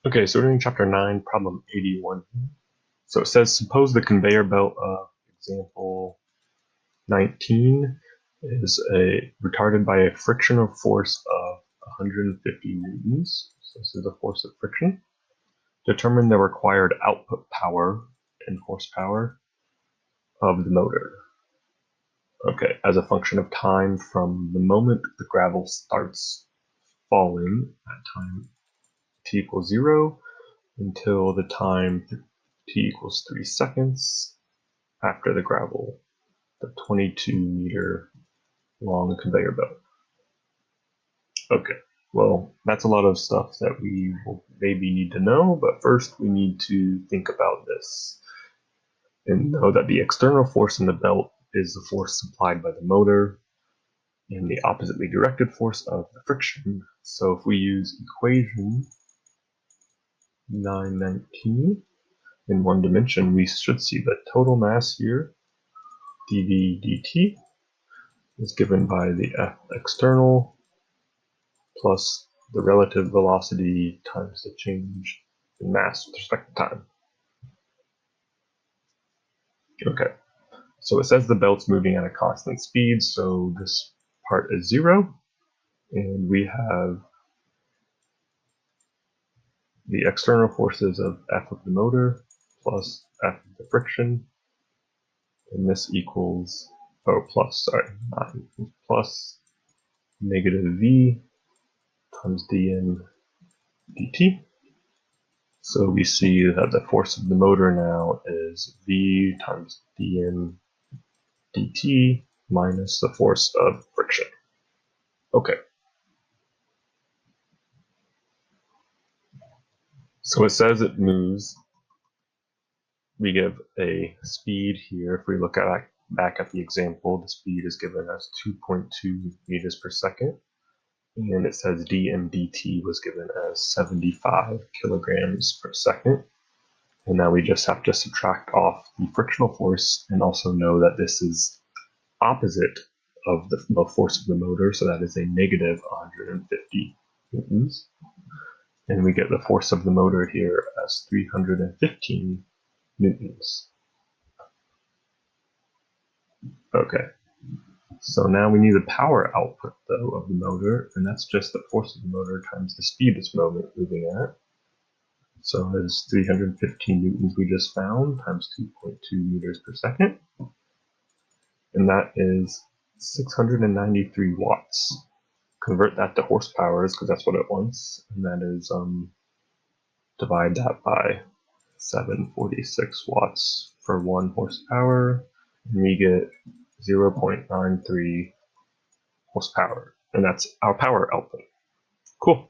Okay, so we're in chapter 9, problem 81. So it says, suppose the conveyor belt of example 19 is retarded by a frictional force of 150 newtons. So this is the force of friction. Determine the required output power in horsepower of the motor. Okay, as a function of time from the moment the gravel starts falling at time t equals 0 until the time t equals 3 seconds after the gravel, the 22-meter long conveyor belt. Okay, well, that's a lot of stuff that we will maybe need to know, but first we need to think about this and know that the external force in the belt is the force supplied by the motor and the oppositely directed force of the friction. So if we use equation 919 in one dimension, we should see the total mass here, dv dt, is given by the F external plus the relative velocity times the change in mass with respect to time. Okay, so it says the belt's moving at a constant speed, so this part is 0, and we have the external forces of F of the motor plus F of the friction, and this equals, plus negative V times dN dt. So we see that the force of the motor now is V times dN dt minus the force of friction. Okay. So it says it moves. We give a speed here. If we look back at the example, the speed is given as 2.2 meters per second. And it says dm dt was given as 75 kilograms per second. And now we just have to subtract off the frictional force and also know that this is opposite of the force of the motor, so that is a negative 150 newtons. And we get the force of the motor here as 315 newtons. Okay, so now we need the power output, though, of the motor, and that's just the force of the motor times the speed it's moving at. So it's 315 newtons we just found times 2.2 meters per second. And that is 693 watts. Convert that to horsepower because that's what it wants. And that is, divide that by 746 watts for 1 horsepower. And we get 0.93 horsepower. And that's our power output. Cool.